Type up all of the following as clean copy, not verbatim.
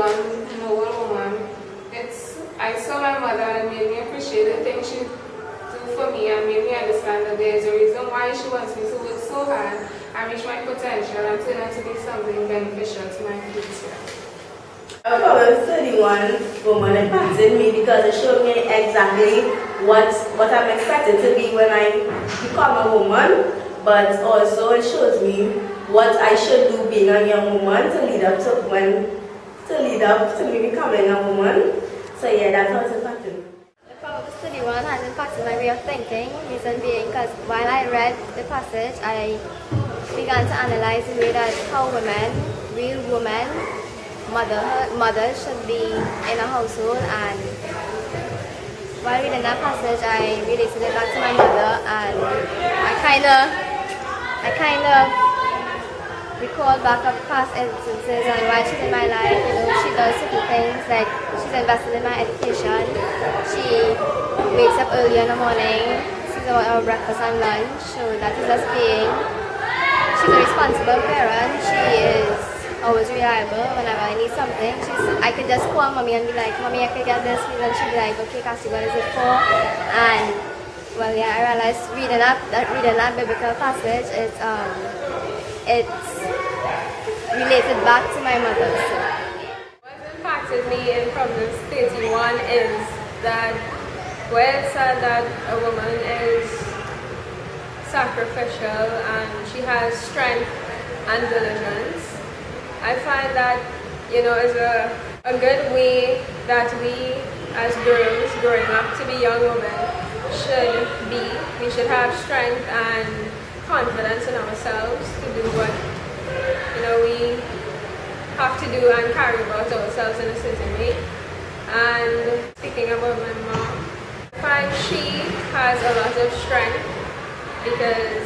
one, noble woman. I saw my mother and it made me appreciate the things she do for me and made me understand that there is a reason why she wants me to work so hard and reach my potential and turn out to be something beneficial to my future. Proverbs 31 woman impacted me because it showed me exactly what I'm expected to be when I become a woman, but also it shows me what I should do being a young woman to lead up to me becoming a woman. So yeah, that's how it's impacted me. The Proverbs 31 has impacted my way of thinking, reason being because while I read the passage, I began to analyze the way that how women, real women, mothers should be in a household, and while reading that passage I related it back to my mother, and I kind of recall back of past instances and why she's in my life. You know, she does simple things like she's invested in my education. She wakes up early in the morning, sees about our breakfast and lunch, so that is us being. She's a responsible parent. She is always reliable. Whenever I need something, I could just call mommy and be like, "Mommy, I could get this," and she'd be like, "Okay, Cassie, what is it for?" And well, yeah, I realized reading that biblical passage, it's related back to my mother. So. What impacted me in Proverbs 31 is that where it said that a woman is sacrificial and she has strength and diligence. I find that, you know, is a good way that we as girls growing up to be young women should be. We should have strength and confidence in ourselves to do what, you know, we have to do and carry about ourselves in a certain way. And speaking about my mom, I find she has a lot of strength because,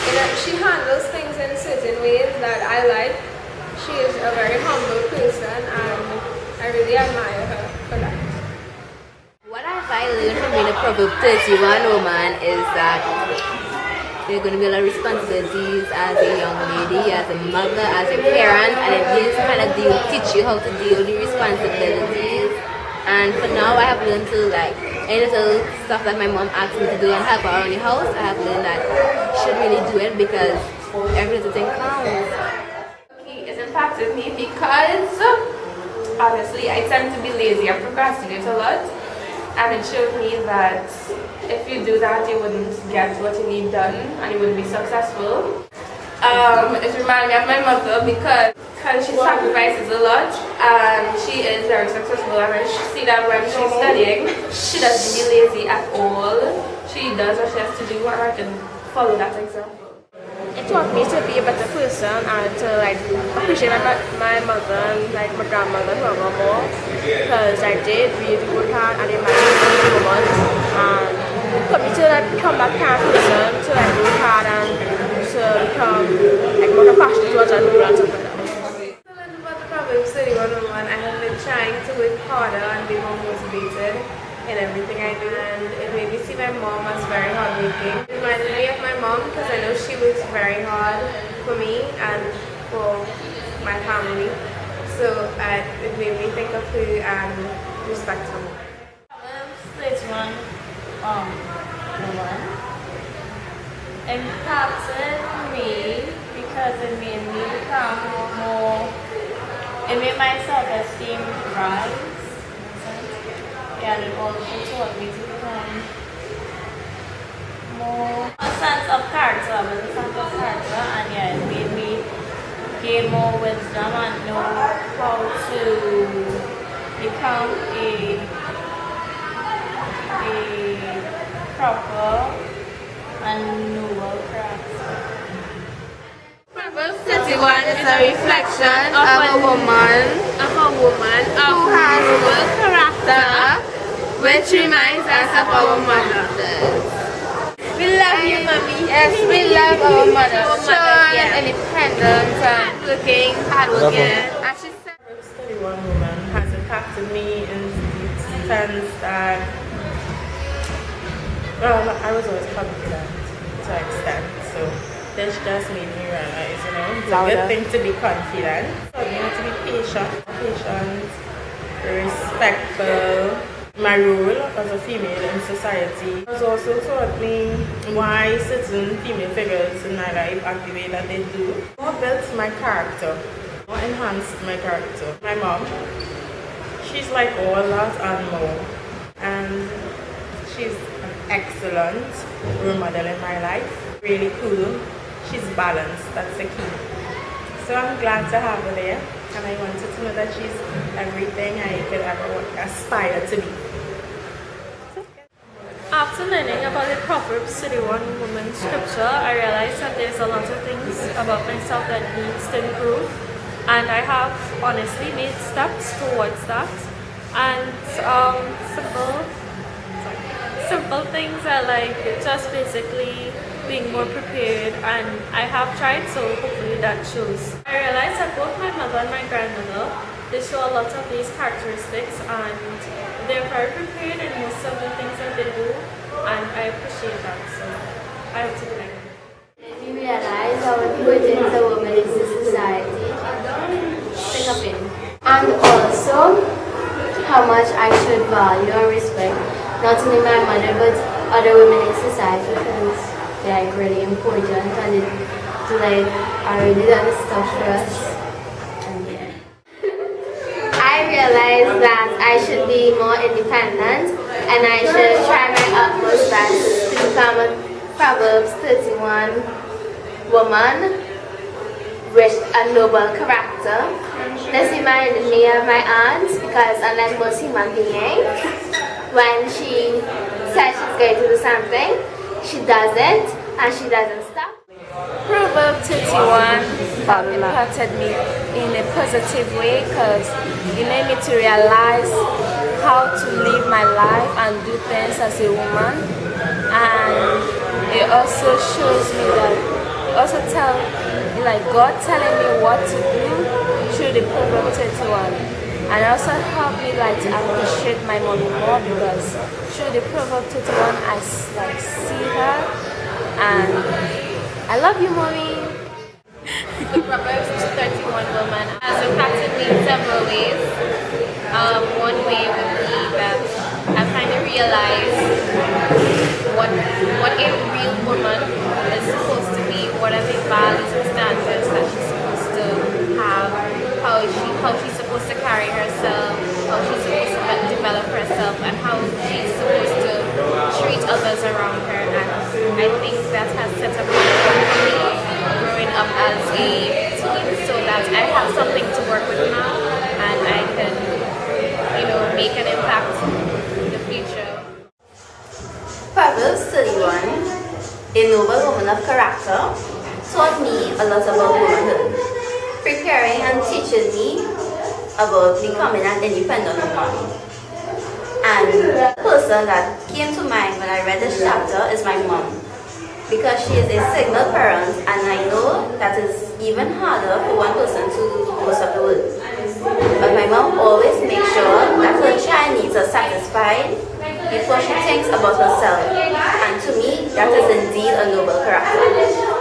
you know, she handles things in certain ways that I like. She is a very humble person and I really admire her for that. What have I learned from being a Proverbs 31 woman is that there are going to be a lot of responsibilities as a young lady, as a mother, as a parent, and it needs to kind of teach you how to deal with the responsibilities. And for now, I have learned to, like, any little stuff that my mom asks me to do and help her around the house, I have learned that I should really do it because every little thing counts. It's impacted me because honestly I tend to be lazy and procrastinate a lot, and it showed me that if you do that you wouldn't get what you need done and you wouldn't be successful. It reminded me of my mother because she sacrifices a lot and she is very successful, and I see that when she's studying she doesn't be lazy at all. She does what she has to do and I can follow that example. It taught me to be a better person and to like appreciate my mother and like my grandmother, whoever more, because I did really work hard and it might be a woman, and put me to like become that kind of person, to like work hard and to become like more compassionate towards other people and stuff like that. To learn about the Proverbs 31 woman, I have been trying to work harder and be more motivated in everything I do, and it made me see my mom as very hardworking. It reminded me of my mom because I know she works very hard for me and for my family. So it made me think of her and respect her more. Proverbs 31 woman impacted me because it made me become more, it made my self-esteem rise. And it also taught me to become more a sense of character, and yeah, it made me gain more wisdom and know how to become a proper and noble character. Proverbs 31 is a reflection of a woman who has good character, which reminds us of our mothers. We love you, mommy. Yes, we love our mothers. Strong, independent, hardworking. As she said, Proverbs 31 woman has impacted me in the sense that I was always confident to an extent, so this just made me realize, you know, it's a good thing to be confident. So you need to be patient patient, respectful, my role as a female in society. It has also taught me why certain female figures in my life act the way that they do. More built my character, more enhanced my character. My mom, she's like all that and more. And she's an excellent role model in my life. Really cool. She's balanced, that's the key. So I'm glad to have her there. And I wanted to know that she's everything I could ever aspire to be. After learning about the Proverbs 31 woman scripture, I realized that there's a lot of things about myself that needs to improve, and I have honestly made steps towards that. And simple things are like just basically being more prepared, and I have tried, so hopefully that shows. I realized that both my mother and my grandmother, they show a lot of these characteristics, and they're very prepared in most of the things that they do, and I appreciate that, so I hope to be like that. You realize how important a woman is in society, and also how much I should value and respect not only my mother but other women in society, because they're like really important and they do like already done stuff for us. And yeah. I realized that I should be more independent and I should try my utmost best to become a Proverbs 31 woman with a noble character. This reminded me of my aunt, because unlike most human beings, when she says she's going to do something, she does it and she doesn't stop. Proverbs 31 impacted me in a positive way, because it made me to realize how to live my life and do things as a woman. And it also shows me that, it also tells me like God telling me what to do through the Proverbs 31. And it also helped me like to appreciate my mommy more, because through the Proverbs 31 I like see her and I love you, mommy. The Proverbs 31 woman has impacted me in several ways. One way would be that I kind of realized what a real woman is supposed to be, what are the values and standards that she's supposed to have, how she's supposed to carry herself, how she's supposed to develop herself, and how she's supposed to treat others around her. And I think that has set a platform for me growing up as a teen, so that I have something to work with now and I can, make an impact in the future. Proverbs 31, a noble woman of character, taught me a lot about womanhood, preparing and teaching me about becoming an independent woman. And the person that came to mind when I read this chapter is my mom, because she is a single parent, and I know that it's even harder for one person to do most of the work. But my mom always makes sure that her child needs are satisfied before she thinks about herself, and to me that is indeed a noble character.